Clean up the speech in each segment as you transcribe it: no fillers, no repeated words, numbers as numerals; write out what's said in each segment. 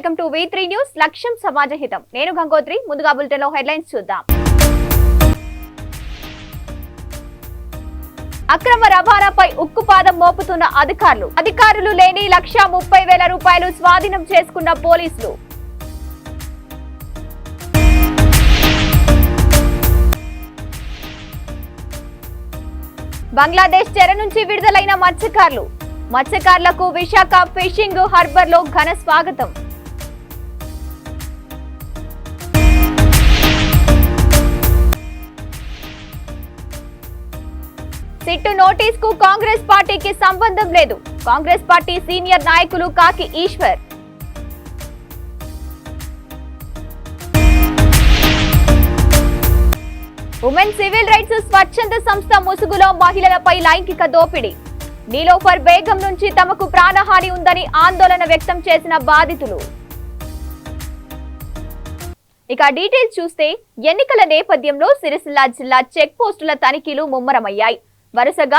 Welcome to V3 news లక్ష్యం సమాజహితం. నేను గంగోత్రి. ముందుగా బులెటిన్ లో హెడ్లైన్స్ చూద్దాం. అక్రమ రవాణాపై ఉక్కుపాదం మోపుతున్న అధికారులు లేని 1,30,000 రూపాయలు స్వాధీనం చేసుకున్న పోలీసులు. బంగ్లాదేశ్ చెర నుంచి విడుదలైన మత్స్యకారులకు విశాఖ ఫిషింగ్ హార్బర్ లో ఘన స్వాగతం. సిట్టు నోటీస్ కు కాంగ్రెస్ పార్టీకి సంబంధం లేదు. కాంగ్రెస్ పార్టీ సీనియర్ నాయకులు కాకి ఈశ్వర్. ఉమెన్ సివిల్ రైట్స్ స్వచ్ఛంద సంస్థ ముసుగులో మహిళలపై లైంగిక దోపిడీ. నీలోఫర్ బేగం నుంచి తమకు ప్రాణహాని ఉందని ఆందోళన వ్యక్తం చేసిన బాధితులు. ఇక డీటెయిల్స్ చూస్తే ఎన్నికల నేపథ్యంలో సిరిసిల్ల జిల్లా చెక్ పోస్టుల తనిఖీలు ముమ్మరమయ్యాయి. వరుసగా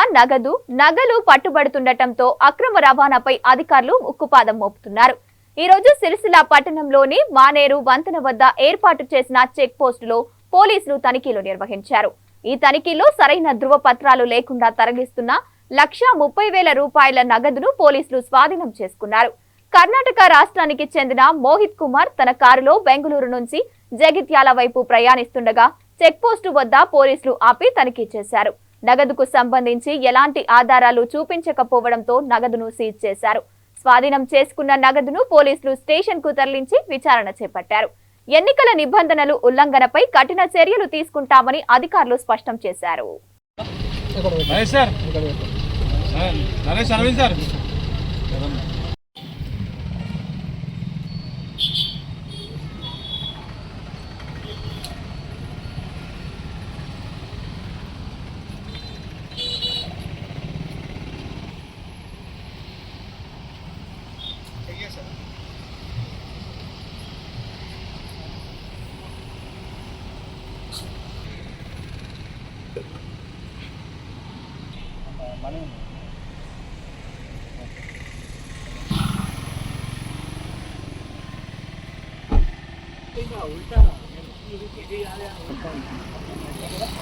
నగలు పట్టుబడుతుండటంతో అక్రమ రవాణాపై అధికారులు ఉక్కుపాదం మోపుతున్నారు. ఈ రోజు సిరిసిల్ల పట్టణంలోని మానేరు వంతెన వద్ద ఏర్పాటు చేసిన చెక్ పోస్టులో పోలీసులు తనిఖీలు నిర్వహించారు. ఈ తనిఖీలో సరైన ధృవపత్రాలు లేకుండా తరలిస్తున్న 1,30,000 రూపాయల నగదును పోలీసులు స్వాధీనం చేసుకున్నారు. కర్ణాటక రాష్ట్రానికి చెందిన మోహిత్ కుమార్ తన కారులో బెంగళూరు నుంచి జగిత్యాల వైపు ప్రయాణిస్తుండగా చెక్ పోస్టు వద్ద పోలీసులు ఆపి తనిఖీ చేశారు. నగదుకు సంబంధించి ఎలాంటి ఆధారాలు చూపించకపోవడంతో నగదును సీజ్ చేశారు. స్వాధీనం చేసుకున్న నగదును పోలీసులు స్టేషన్ కు తరలించి విచారణ చేపట్టారు. ఎన్నికల నిబంధనలు ఉల్లంఘనపై కఠిన చర్యలు తీసుకుంటామని అధికారులు స్పష్టం చేశారు.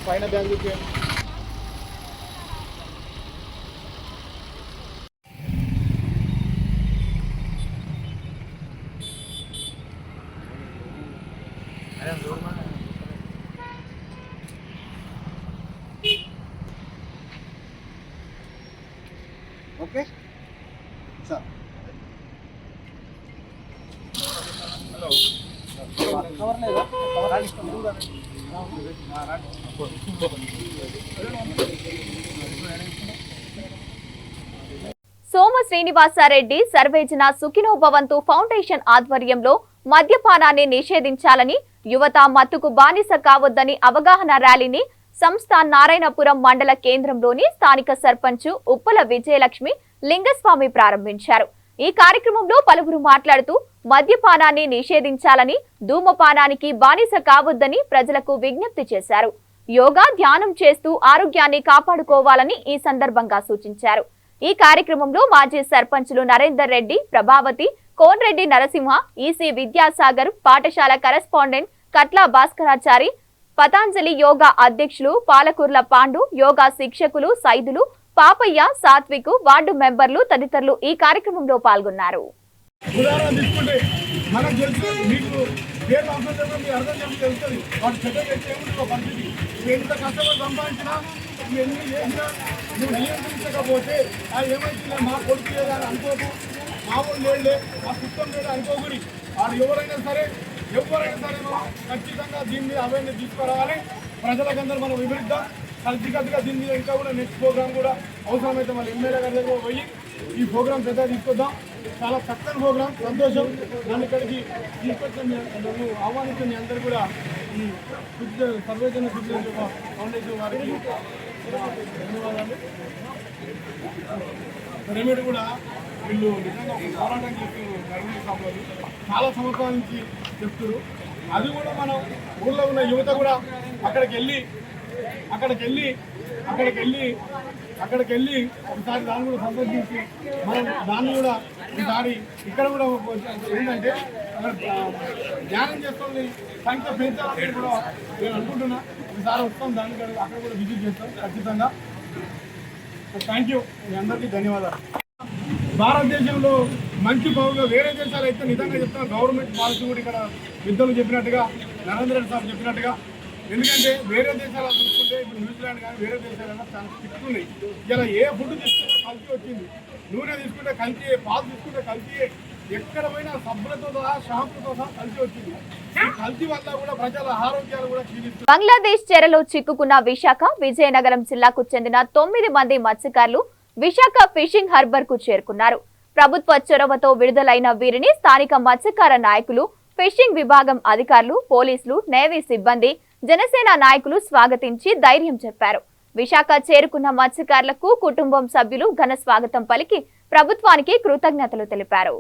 పైన బ్యాగ్ ఓకే సార్. హలో సోమ శ్రీనివాసారెడ్డి సర్వేజన సుఖినో భవంతు ఫౌండేషన్ ఆధ్వర్యంలో మద్యపానాన్ని నిషేధించాలని, యువత మత్తుకు బానిస కావద్దని అవగాహన ర్యాలీని సంస్థ నారాయణపురం మండల కేంద్రంలోని స్థానిక సర్పంచ్ ఉప్పల విజయలక్ష్మి లింగస్వామి ప్రారంభించారు. ఈ కార్యక్రమంలో పలువురు మాట్లాడుతూ మద్యపానాన్ని నిషేధించాలని, ధూమపానానికి బానిస కావద్దని ప్రజలకు విజ్ఞప్తి చేశారు. యోగా, ధ్యానం చేస్తూ ఆరోగ్యాన్ని కాపాడుకోవాలని ఈ సందర్భంగా సూచించారు. ఈ కార్యక్రమంలో మాజీ సర్పంచులు నరేందర్ రెడ్డి, ప్రభావతి, కోన్రెడ్డి నరసింహ, ఈసీ విద్యాసాగర్, పాఠశాల కరెస్పాండెంట్ కట్ల భాస్కరాచారి, పతాంజలి యోగా అధ్యక్షులు పాలకూర్ల పాండు, యోగా శిక్షకులు సైదులు, పాపయ్య, సాత్విక్, వార్డు మెంబర్లు తదితరులు ఈ కార్యక్రమంలో పాల్గొన్నారు. నియంత్రించకపోతే ఏమైతుందో మా కొడుకు లేదని అనుకోకు, మా వాళ్ళు లేడులే, మా కుటుంబం లేదు అనుకోకూరి. వాళ్ళు ఎవరైనా సరే ఖచ్చితంగా దీని మీద అవేర్నెస్ తీసుకురావాలి. ప్రజలకందరూ మనం వివరిద్దాం. కలిసికట్టుగా దీని మీద ఇంకా కూడా నెక్స్ట్ ప్రోగ్రామ్ కూడా అవసరమైతే మన ఎమ్మెల్యే గారి దగ్గర పోయి ఈ ప్రోగ్రామ్ పెద్దగా తీసుకొద్దాం. చాలా చక్కని ప్రోగ్రామ్, సంతోషం. దాన్ని ఇక్కడికి తీసుకొచ్చిన ఆహ్వానించిన మీ అందరూ కూడా ఈ సర్వేజన ఫౌండేషన్ వారికి ధన్యవాదాలు. రెమెడీ కూడా వీళ్ళు నిజంగా ఒక పోరాటం చేస్తూ చాలా సంవత్సరాల నుంచి చెప్తారు. అది కూడా మనం ఊళ్ళో ఉన్న యువత కూడా అక్కడికి వెళ్ళి ఒకసారి దాన్ని కూడా సందర్శించి మనం దాన్ని కూడా ఒకసారి ఇక్కడ కూడా ఏంటంటే ధ్యానం చేసుకొని సంఖ్య పెంచాలని కూడా నేను అనుకుంటున్నా. ఈసారి వస్తాం, దానికి అక్కడ కూడా విజిట్ చేస్తాం ఖచ్చితంగా. థ్యాంక్ యూ, మీ అందరికీ ధన్యవాదాలు. భారతదేశంలో మంచి పౌరులు వేరే దేశాలు అయితే నిజంగా చెప్తున్నా గవర్నమెంట్ పాలసీ కూడా ఇక్కడ పెద్దలు చెప్పినట్టుగా, నరేంద్ర రెడ్డి సార్ చెప్పినట్టుగా. ఎందుకంటే వేరే దేశాలు చూసుకుంటే ఇప్పుడు న్యూజిలాండ్ కానీ వేరే దేశాలైనా చాలా స్ట్రిక్ట్ ఉన్నాయి. ఇలా ఏ ఫుడ్ తీసుకుంటే కల్తీ వచ్చింది, నూనె తీసుకుంటే కల్తీ, పాలు తీసుకుంటే కల్తీ, ఎక్కడ పోయినా సబ్బులతో సహా షాంపులతో సహా కల్తీ వచ్చింది. ఈ కల్తీ వల్ల కూడా ప్రజల ఆరోగ్యాలు కూడా క్షీణిస్తుంది. బంగ్లాదేశ్ చెరలో చిక్కుకున్న విశాఖ విజయనగరం జిల్లాకు చెందిన 9 మంది మత్స్యకారులు విశాఖ ఫిషింగ్ హార్బర్ కు చేరుకున్నారు. ప్రభుత్వ చొరవతో విడుదలైన వీరిని స్థానిక మత్స్యకార నాయకులు, ఫిషింగ్ విభాగం అధికారులు, పోలీసులు, నేవీ సిబ్బంది, జనసేన నాయకులు స్వాగతించి ధైర్యం చెప్పారు. విశాఖ చేరుకున్న మత్స్యకారులకు కుటుంబం సభ్యులు ఘన స్వాగతం పలికి ప్రభుత్వానికి కృతజ్ఞతలు తెలిపారు.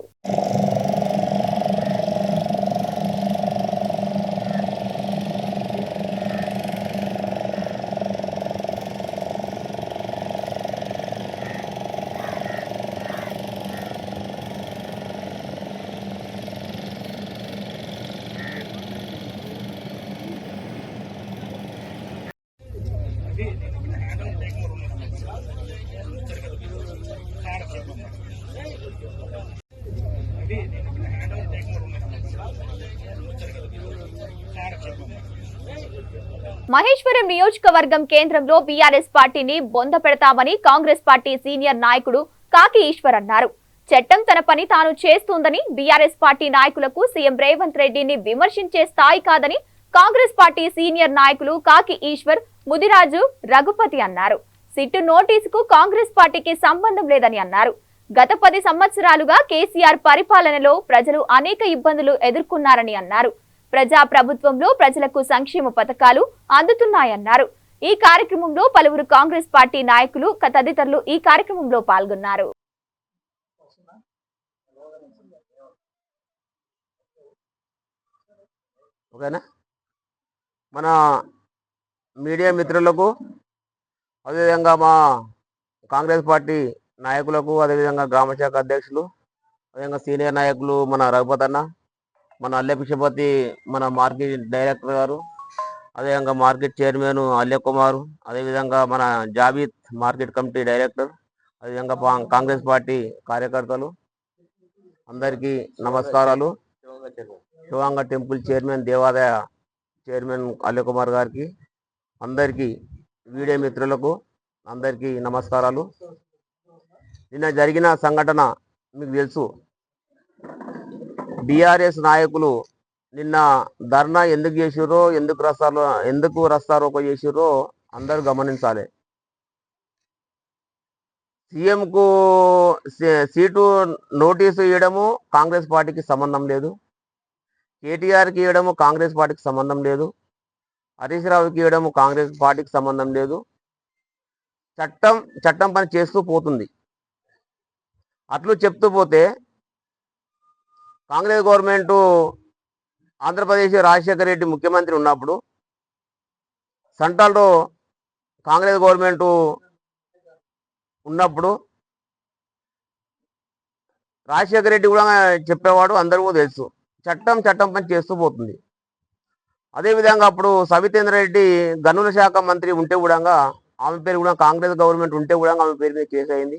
మహేశ్వరం నియోజకవర్గం కేంద్రంలో బీఆర్ఎస్ పార్టీని బొంద పెడతామని కాంగ్రెస్ పార్టీ సీనియర్ నాయకుడు కాకి ఈశ్వర్ అన్నారు. చట్టం తన పని తాను చేస్తుందని, బీఆర్ఎస్ పార్టీ నాయకులకు సీఎం రేవంత్ రెడ్డిని విమర్శించే స్థాయి కాదని కాంగ్రెస్ పార్టీ సీనియర్ నాయకులు కాకి ఈశ్వర్, ముదిరాజు, రఘుపతి అన్నారు. సిట్టు నోటీసుకు కాంగ్రెస్ పార్టీకి సంబంధం లేదని అన్నారు. గత 10 సంవత్సరాలుగా కేసీఆర్ పరిపాలనలో ప్రజలు అనేక ఇబ్బందులు ఎదుర్కొన్నారని అన్నారు. ప్రజా ప్రభుత్వంలో ప్రజలకు సంక్షేమ పథకాలు అందుతున్నాయన్నారు. ఈ కార్యక్రమంలో పలువురు కాంగ్రెస్ పార్టీ నాయకులు తదితరులు ఈ కార్యక్రమంలో పాల్గొన్నారు. మన మీడియా మిత్రులకు, అదేవిధంగా మా కాంగ్రెస్ పార్టీ నాయకులకు, అదేవిధంగా గ్రామ శాఖ అధ్యక్షులు, అదేవిధంగా సీనియర్ నాయకులు మన రఘుపతి అన్న, మన అల్లె పిషపతి, మన మార్కెట్ డైరెక్టర్ గారు, అదేవిధంగా మార్కెట్ చైర్మన్ అల్లె కుమారు, అదేవిధంగా మన జాబీద్ మార్కెట్ కమిటీ డైరెక్టర్, అదేవిధంగా కాంగ్రెస్ పార్టీ కార్యకర్తలు అందరికీ నమస్కారాలు. శివాంగ టెంపుల్ చైర్మన్, దేవాదాయ చైర్మన్ అల్లె కుమార్ గారికి, అందరికీ వీడియో మిత్రులకు అందరికీ నమస్కారాలు. నిన్న జరిగిన సంఘటన మీకు తెలుసు. బీఆర్ఎస్ నాయకులు నిన్న ధర్నా ఎందుకు చేసిరో, ఎందుకు రస్తారోకో చేసిరో అందరూ గమనించాలి. సీఎంకు సీటు నోటీసు ఇవ్వడము కాంగ్రెస్ పార్టీకి సంబంధం లేదు, కేటీఆర్కి ఇవ్వడము కాంగ్రెస్ పార్టీకి సంబంధం లేదు, హరీష్ రావుకి ఇవ్వడము కాంగ్రెస్ పార్టీకి సంబంధం లేదు. చట్టం పని చేస్తూ పోతుంది. అట్లు చెప్తూ పోతే కాంగ్రెస్ గవర్నమెంటు, ఆంధ్రప్రదేశ్ రాజశేఖర రెడ్డి ముఖ్యమంత్రి ఉన్నప్పుడు, సెంట్రల్లో కాంగ్రెస్ గవర్నమెంటు ఉన్నప్పుడు రాజశేఖర రెడ్డి కూడా చెప్పేవాడు, అందరికీ తెలుసు. చట్టం పని చేస్తూ పోతుంది. అదేవిధంగా అప్పుడు సవితేంద్ర రెడ్డి గనుల శాఖ మంత్రి ఉంటే కూడా, ఆమె పేరు కూడా కాంగ్రెస్ గవర్నమెంట్ ఉంటే కూడా ఆమె పేరు మీద కేసు అయింది.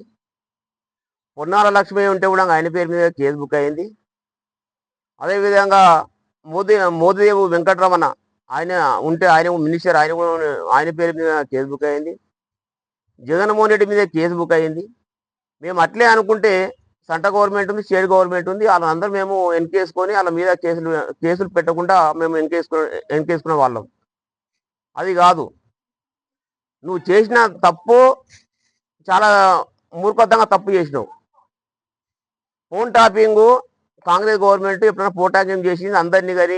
పొన్నాల లక్ష్మి ఉంటే కూడా ఆయన పేరు మీద కేసు బుక్ అయింది. అదేవిధంగా మోదీదేవు వెంకటరమణ ఆయన ఉంటే, ఆయన మినిస్టర్, ఆయన పేరు మీద కేసు బుక్ అయింది. జగన్మోహన్ రెడ్డి మీద కేసు బుక్ అయింది. మేము అట్లే అనుకుంటే సెంట్రల్ గవర్నమెంట్ ఉంది, స్టేట్ గవర్నమెంట్ ఉంది, వాళ్ళందరూ మేము ఎన్కేసుకొని వాళ్ళ మీద కేసులు పెట్టకుండా మేము ఎన్కేసుకునే వాళ్ళం. అది కాదు. నువ్వు చేసిన తప్పు చాలా మూర్ఖంగా తప్పు చేసినావు. ఫోన్ టాపింగ్ కాంగ్రెస్ గవర్నమెంట్ ఎప్పుడైనా ఫోన్ టాపింగ్ చేసింది అందరినీ, కానీ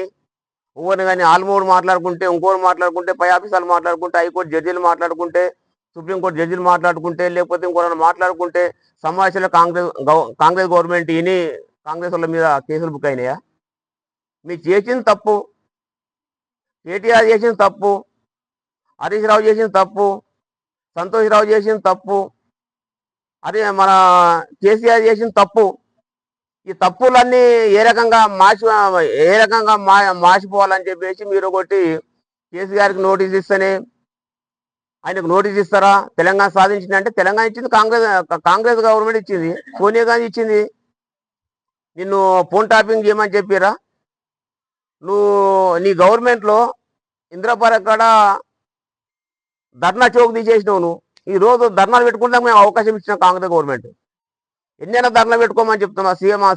ఎవరిని కానీ ఆల్మూడు మాట్లాడుకుంటే, ఇంకోరు మాట్లాడుకుంటే, పై ఆఫీసర్లు మాట్లాడుకుంటే, హైకోర్టు జడ్జీలు మాట్లాడుకుంటే, సుప్రీంకోర్టు జడ్జీలు మాట్లాడుకుంటే, లేకపోతే ఇంకోరైనా మాట్లాడుకుంటే సమావేశంలో కాంగ్రెస్ గవర్నమెంట్ ఇని కాంగ్రెస్ వాళ్ళ మీద కేసులు బుక్ అయినాయా? మీరు చేసిన తప్పు, కేటీఆర్ చేసిన తప్పు, హరీష్ రావు చేసిన తప్పు, సంతోష్ రావు చేసిన తప్పు, అదే మన కేసీఆర్ చేసిన తప్పు. ఈ తప్పులన్నీ ఏ రకంగా మాసిపోవాలని చెప్పేసి మీరు ఒకటి కేసీఆర్కి నోటీస్ ఇస్తేనే ఆయనకు నోటీస్ ఇస్తారా? తెలంగాణ సాధించింది అంటే తెలంగాణ ఇచ్చింది కాంగ్రెస్ గవర్నమెంట్ ఇచ్చింది, సోనియా గాంధీ ఇచ్చింది. నిన్ను ఫోన్ టాపింగ్ చేయమని చెప్పిరా? నువ్వు నీ గవర్నమెంట్లో ఇంద్రపార్క్ కాడ ధర్నా చౌక్ తీసేసినావు. నువ్వు ఈ రోజు ధర్నాలు పెట్టుకుంటే మేము అవకాశం ఇచ్చిన కాంగ్రెస్ గవర్నమెంట్ ఎన్నైనా ధర్నా పెట్టుకోమని చెప్తున్నా.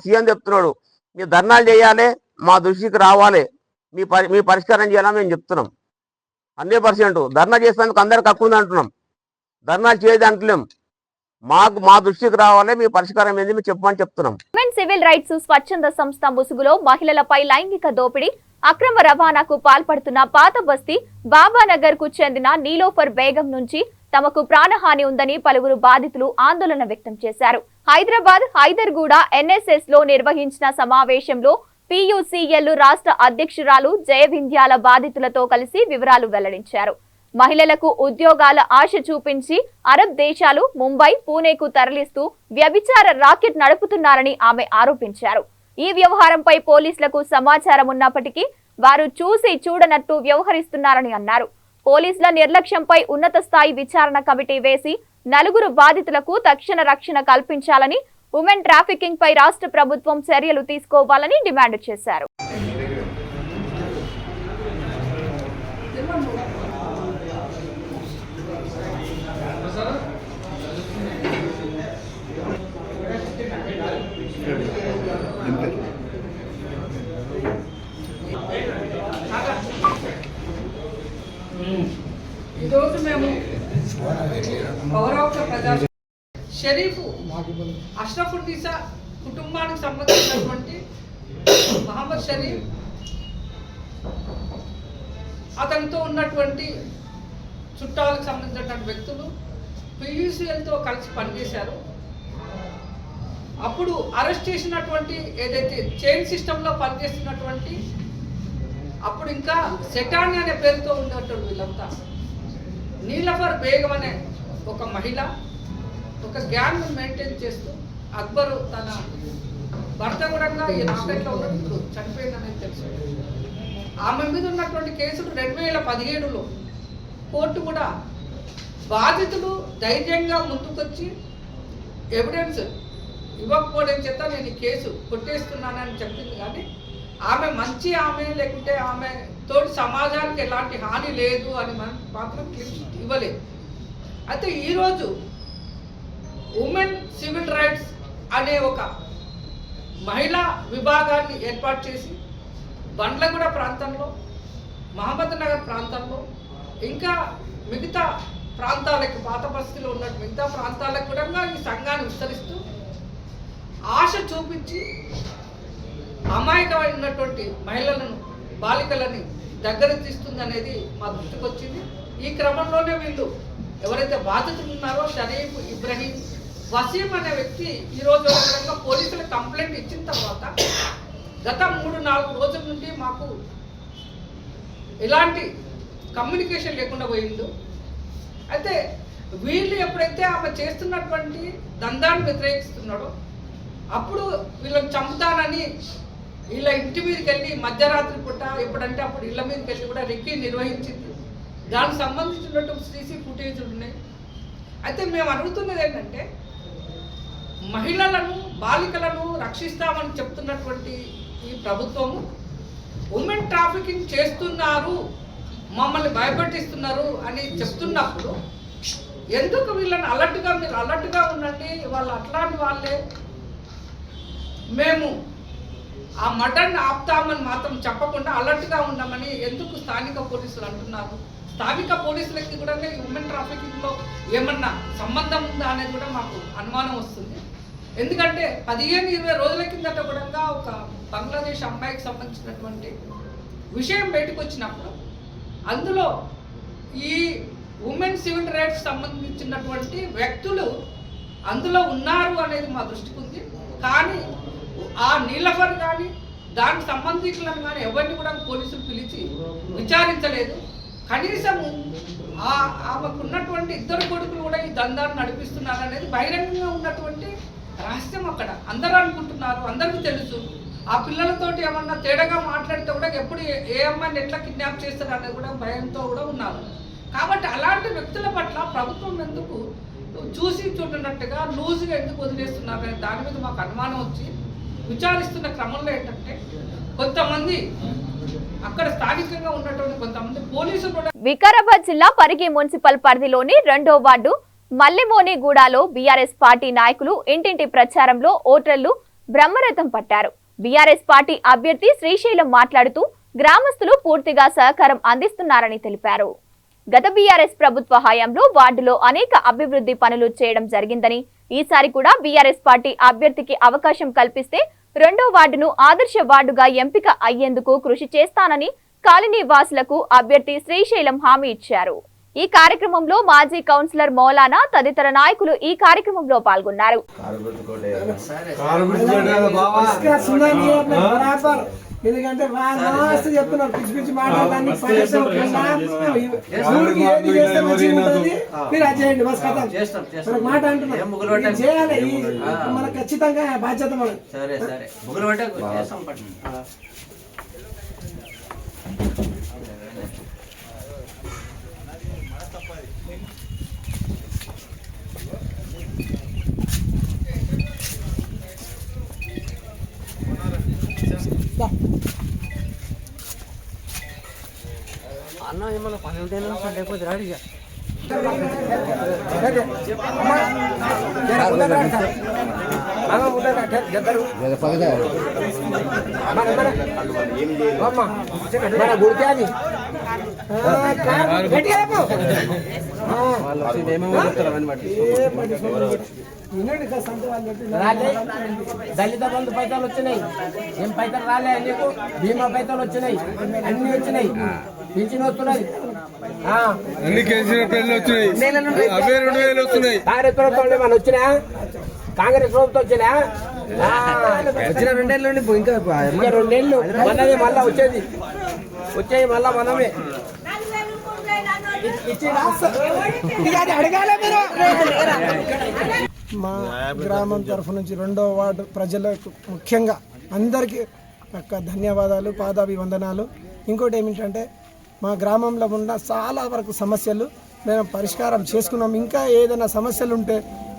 సీఎం చెప్తున్నాడు, మీరు ధర్నాలు చేయాలి, మా దృష్టికి రావాలి, మీ పరిష్కారం చేయాలని మేము చెప్తున్నాం. 100% ధర్నా చేసేందుకు అందరికి హక్కు ఉంది అంటున్నాం. ధర్నాలు చేయదు అంటలేం. మా దృష్టికి రావాలి, మీ పరిష్కారం ఏంది మీరు చెప్పమని చెప్తున్నాం. ఉమెన్ సివిల్ రైట్స్ స్వచ్ఛంద సంస్థ ముసుగులో మహిళలపై లైంగిక దోపిడీ, అక్రమ రవాణాకు పాల్పడుతున్న పాత బస్తీ బాబానగర్ కు చెందిన నీలోఫర్ బేగం నుంచి తమకు ప్రాణహాని ఉందని పలువురు బాధితులు ఆందోళన వ్యక్తం చేశారు. హైదరాబాద్ హైదర్గూడ ఎన్ఎస్ఎస్ లో నిర్వహించిన సమావేశంలో PUCL రాష్ట్ర అధ్యక్షురాలు జయవింధ్యాల బాధితులతో కలిసి వివరాలు వెల్లడించారు. మహిళలకు ఉద్యోగాల ఆశ చూపించి అరబ్ దేశాలు ముంబై, పూణేకు తరలిస్తూ వ్యభిచార రాకెట్ నడుపుతున్నారని ఆమె ఆరోపించారు. ఈ వ్యవహారంపై పోలీసులకు సమాచారం ఉన్నప్పటికీ వారు చూసి చూడనట్టు వ్యవహరిస్తున్నారని అన్నారు. పోలీసుల నిర్లక్ష్యంపై ఉన్నత స్థాయి విచారణ కమిటీ వేసి 4 బాధితులకు తక్షణ రక్షణ కల్పించాలని, ఉమెన్ ట్రాఫికింగ్ పై రాష్ట్ర ప్రభుత్వం చర్యలు తీసుకోవాలని డిమాండ్ చేశారు. ఈరోజు మేము పౌరవక ప్రజా షరీఫ్ అష్రఫున్నీసా కుటుంబానికి సంబంధించినటువంటి మహమ్మద్ షరీఫ్, అతనితో ఉన్నటువంటి చుట్టాలకు సంబంధించినటువంటి వ్యక్తులు PUCLతో కలిసి పనిచేశారు. అప్పుడు అరెస్ట్ చేసినటువంటి ఏదైతే చైన్ సిస్టంలో పనిచేస్తున్నటువంటి, అప్పుడు ఇంకా సెటాని అనే పేరుతో ఉండేటప్పుడు వీళ్ళంతా నీలఫర్ బేగం అనే ఒక మహిళ ఒక గ్యాంగ్ మెయింటైన్ చేస్తూ, అక్బరు తన భర్త కూడా ఈ నాటకంలో ఉన్నప్పుడు చనిపోయిందనేది తెలుసు. ఆమె మీద ఉన్నటువంటి కేసులు 2017లో కోర్టు కూడా బాధితులు ధైర్యంగా ముందుకొచ్చి ఎవిడెన్స్ ఇవ్వకపోవడం చేత నేను ఈ కేసు కొట్టేస్తున్నానని చెప్పింది. కానీ ఆమె మంచి ఆమె, లేకుంటే ఆమె తోటి సమాజానికి ఎలాంటి హాని లేదు అని మాత్రం ఇవ్వలేదు. అయితే ఈరోజు ఉమెన్ సివిల్ రైట్స్ అనే ఒక మహిళా విభాగాన్ని ఏర్పాటు చేసి బండ్లగూడ ప్రాంతంలో, మహమ్మద్ నగర్ ప్రాంతంలో, ఇంకా మిగతా ప్రాంతాలకు, పాత బస్తీలో ఉన్న మిగతా ప్రాంతాలకు కూడా ఈ సంఘాన్ని విస్తరిస్తూ ఆశ చూపించి అమాయకమైనటువంటి మహిళలను, బాలికలని దగ్గర తీస్తుంది అనేది మా దృష్టికి వచ్చింది. ఈ క్రమంలోనే వీళ్ళు ఎవరైతే బాధితులు ఉన్నారో షరీఫ్, ఇబ్రహీం, వసీం అనే వ్యక్తి ఈరోజు విధంగా పోలీసులకు కంప్లైంట్ ఇచ్చిన తర్వాత గత 3-4 రోజుల నుండి మాకు ఎలాంటి కమ్యూనికేషన్ లేకుండా పోయిందో. అయితే వీళ్ళు ఎప్పుడైతే ఆమె చేస్తున్నటువంటి దందాన్ని వ్యతిరేకిస్తున్నాడో అప్పుడు వీళ్ళని చంపుతానని వీళ్ళ ఇంటి మీదకి వెళ్ళి మధ్యరాత్రి పూట ఎప్పుడంటే అప్పుడు ఇళ్ళ మీదకి వెళ్ళి కూడా రెక్కి నిర్వహించింది. దానికి సంబంధించినటువంటి CC ఫుటేజ్లు ఉన్నాయి. అయితే మేము అడుగుతున్నది ఏంటంటే, మహిళలను, బాలికలను రక్షిస్తామని చెప్తున్నటువంటి ఈ ప్రభుత్వము ఉమెన్ ట్రాఫికింగ్ చేస్తున్నారు, మమ్మల్ని భయపెట్టిస్తున్నారు అని చెప్తున్నప్పుడు ఎందుకు వీళ్ళని మీరు అలర్ట్గా ఉండండి, వాళ్ళు అట్లాంటి వాళ్ళే, మేము ఆ మటన్ ఆపుతామని మాత్రం చెప్పకుండా అలర్ట్గా ఉండమని ఎందుకు స్థానిక పోలీసులు అంటున్నారు? స్థానిక పోలీసులకి కూడా ఈ ఉమెన్ ట్రాఫికింగ్లో ఏమన్నా సంబంధం ఉందా అనేది కూడా మాకు అనుమానం వస్తుంది. ఎందుకంటే 15-20 రోజుల కిందట కూడా ఒక బంగ్లాదేశ్ అమ్మాయికి సంబంధించినటువంటి విషయం బయటకు వచ్చినప్పుడు అందులో ఈ ఉమెన్ సివిల్ రైట్స్ సంబంధించినటువంటి వ్యక్తులు అందులో ఉన్నారు అనేది మా దృష్టికి ఉంది. కానీ ఆ నీలఫర్ కానీ దానికి సంబంధించిన కానీ ఎవరిని కూడా పోలీసులు పిలిచి విచారించలేదు. కనీసము ఆమెకు ఉన్నటువంటి 2 కొడుకులు కూడా ఈ దందాన్ని నడిపిస్తున్నారు అనేది బహిరంగంగా ఉన్నటువంటి రహస్యం అక్కడ అందరూ అనుకుంటున్నారు, అందరికీ తెలుసు. ఆ పిల్లలతోటి ఏమన్నా తేడాగా మాట్లాడితే కూడా ఎప్పుడు ఏ అమ్మాయిని ఎట్లా కిడ్నాప్ చేస్తారు అనేది కూడా భయంతో కూడా ఉన్నారు. కాబట్టి అలాంటి వ్యక్తుల పట్ల ప్రభుత్వం ఎందుకు చూసి చూడనట్టుగా లూజ్గా ఎందుకు వదిలేస్తున్నారు అనే దాని మీద మాకు అనుమానం వచ్చి విచారిస్తున్న క్రమంలో ఏంటంటే కొంతమంది అక్కడ స్థానికంగా ఉన్నటువంటి కొంతమంది పోలీసులు కూడా వికారాబాద్ జిల్లా పరిగి మున్సిపల్ పరిధిలోని 2వ వార్డు మల్లెమోనిగూడలో బీఆర్ఎస్ పార్టీ నాయకులు ఇంటింటి ప్రచారంలో ఓటర్లు బ్రహ్మరథం పట్టారు. బీఆర్ఎస్ పార్టీ అభ్యర్థి శ్రీశైలం మాట్లాడుతూ గ్రామస్తులు పూర్తిగా సహకారం అందిస్తున్నారని తెలిపారు. గత బీఆర్ఎస్ ప్రభుత్వ హయాంలో వార్డులో అనేక అభివృద్ధి పనులు చేయడం జరిగిందని, ఈసారి కూడా బీఆర్ఎస్ పార్టీ అభ్యర్థికి అవకాశం కల్పిస్తే 2వ వార్డును ఆదర్శ వార్డుగా ఎంపిక అయ్యేందుకు కృషి చేస్తానని కాలనీ వాసులకు అభ్యర్థి శ్రీశైలం హామీ ఇచ్చారు. ఈ కార్యక్రమంలో మాజీ కౌన్సిలర్ మౌలానా తదితర నాయకులు ఈ కార్యక్రమంలో పాల్గొన్నారు. ఎందుకంటే మస్తు చెప్తున్నారు, పిచ్చి పిచ్చి మాట్లాడడానికి మీరు అది చేయండి, బస్ కథ మనకు మాట అంటున్నారు చేయాలి, మనకు ఖచ్చితంగా బాధ్యత మనకు. అన్న ఏమన్నా పని ఉంటే లేకపోతే రాడిగా దళిత బంధు పైసలు వచ్చినాయి, ఏం పైసలు రాలే నీకు, బీమా పైసలు వచ్చినాయి, అన్ని వచ్చినాయి, పింఛన్ వస్తున్నాయి, అన్ని కేసీఆర్ పెళ్లి వచ్చినాయి, 2000 వస్తున్నాయి. కాంగ్రెస్ ప్రభుత్వం ఏమన్నా వచ్చినా, కాంగ్రెస్ ప్రభుత్వం వచ్చినా వచ్చిన 2 ఏళ్ళ నుండి ఇంకా 2 ఏళ్ళు మనదే మళ్ళా వచ్చేది మళ్ళా మనమే మా గ్రామం తరఫు నుంచి 2వ వార్డు ప్రజలకు ముఖ్యంగా అందరికీ ధన్యవాదాలు, పాదాభివందనాలు. ఇంకోటి ఏమిటంటే మా గ్రామంలో ఉన్న చాలా వరకు సమస్యలు మేము పరిష్కారం చేసుకున్నాం. ఇంకా ఏదైనా సమస్యలు ఉంటే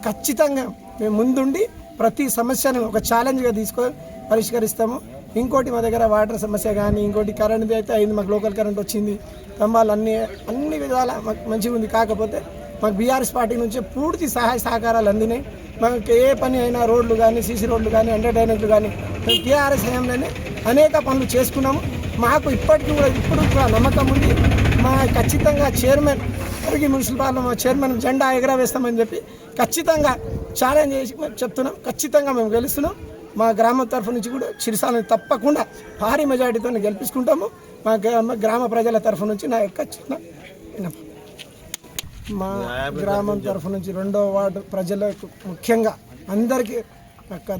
ఖచ్చితంగా మేము ముందుండి ప్రతి సమస్యను ఒక ఛాలెంజ్గా తీసుకొని పరిష్కరిస్తాము. ఇంకోటి మా దగ్గర వాటర్ సమస్య కానీ, ఇంకోటి కరెంట్ది అయితే అయింది, మాకు లోకల్ కరెంట్ వచ్చింది, స్తంభాలు అన్ని విధాల మాకు మంచిగా ఉంది. కాకపోతే మాకు బీఆర్ఎస్ పార్టీ నుంచి పూర్తి సహాయ సహకారాలు అందినాయి. మాకు ఏ పని అయినా రోడ్లు కానీ, సీసీ రోడ్లు కానీ, ఎంటర్టైన్మెంట్లు కానీ టీఆర్ఎస్ హయాంలోనే అనేక పనులు చేసుకున్నాము. మాకు ఇప్పటికీ కూడా ఇప్పుడు కూడా నమ్మకం ఉంది. మా ఖచ్చితంగా చైర్మన్ పరిగి మున్సిపల్ చైర్మన్ జెండా ఎగరవేస్తామని చెప్పి ఖచ్చితంగా ఛాలెంజ్ చేసి మేము చెప్తున్నాం. ఖచ్చితంగా మేము గెలుస్తున్నాం. మా గ్రామం తరఫు నుంచి కూడా చిరుసాలని తప్పకుండా భారీ మెజార్టీతో గెలిపించుకుంటాము. మా గ్రామ ప్రజల తరఫు నుంచి నా యొక్క చిన్న విన్నపం. మా గ్రామం తరఫు నుంచి 2వ వార్డు ప్రజలకు ముఖ్యంగా అందరికీ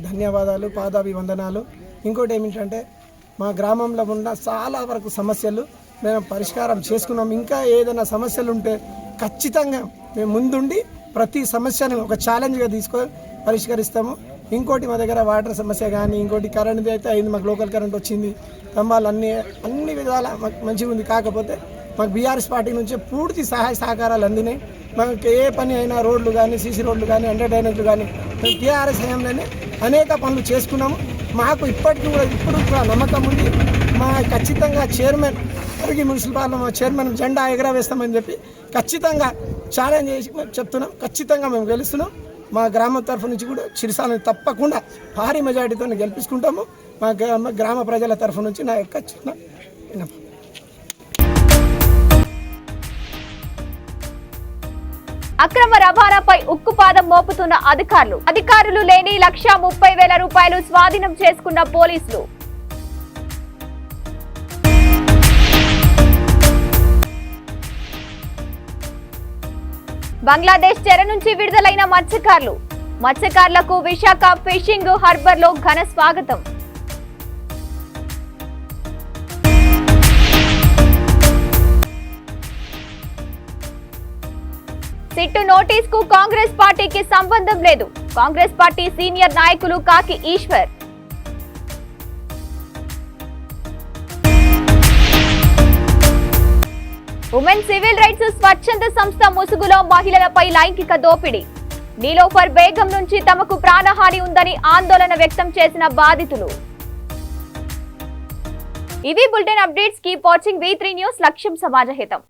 ధన్యవాదాలు, పాదాభివందనాలు. ఇంకోటి ఏమిటంటే మా గ్రామంలో ఉన్న చాలా వరకు సమస్యలు మేము పరిష్కారం చేసుకున్నాం. ఇంకా ఏదైనా సమస్యలు ఉంటే ఖచ్చితంగా మేము ముందుండి ప్రతి సమస్యను ఒక ఛాలెంజ్గా తీసుకొని పరిష్కరిస్తాము. ఇంకోటి మా దగ్గర వాటర్ సమస్య కానీ, ఇంకోటి కరెంట్ది అయితే అయింది, మాకు లోకల్ కరెంట్ వచ్చింది, స్తంభాలు అన్ని విధాల మాకు మంచిగా ఉంది. కాకపోతే మాకు బీఆర్ఎస్ పార్టీ నుంచి పూర్తి సహాయ సహకారాలు అందినాయి. మాకు ఏ పని అయినా రోడ్లు కానీ, సీసీ రోడ్లు కానీ, ఎంటర్టైన్మెంట్లు కానీ మేము టీఆర్ఎస్ హయాంలోనే అనేక పనులు చేసుకున్నాము. మాకు ఇప్పటికీ కూడా ఇప్పుడు కూడా నమ్మకం ఉంది. మా ఖచ్చితంగా చైర్మన్ పరిగి మున్సిపల్ చైర్మన్ జెండా ఎగరవేస్తామని చెప్పి ఖచ్చితంగా ఛాలెంజ్ చేసి మేము చెప్తున్నాం. ఖచ్చితంగా మేము గెలుస్తున్నాం. మా గ్రామం తరఫు నుంచి కూడా చిరుసాలని తప్పకుండా భారీ మెజార్టీతో గెలిపించుకుంటాము. మా గ్రామ ప్రజల తరఫు నుంచి నా యొక్క చిన్న విన్నపం. అక్రమ రవాణాపై ఉక్కుపాదం మోపుతున్న అధికారులు లేని 1,30,000 రూపాయలు స్వాధీనం చేసుకున్న పోలీసులు. బంగ్లాదేశ్ చెర నుంచి విడుదలైన మత్స్యకారులకు విశాఖ ఫిషింగ్ హార్బర్ లో ఘన స్వాగతం. సిట్టు నోటీస్ కు కాంగ్రెస్ పార్టీకి సంబంధం లేదు, కాంగ్రెస్ పార్టీ సీనియర్ నాయకులు కాకి ఈశ్వర్. ఉమెన్ సివిల్ రైట్స్ స్వచ్ఛంద సంస్థ ముసుగులో మహిళలపై లైంగిక దోపిడీ. నీలోఫర్ బేగం నుంచి తమకు ప్రాణహాని ఉందని ఆందోళన వ్యక్తం చేసిన బాధితులు. ఇవి bulletin updates. Keep watching V3 news. లక్ష్యం సమాజహితం.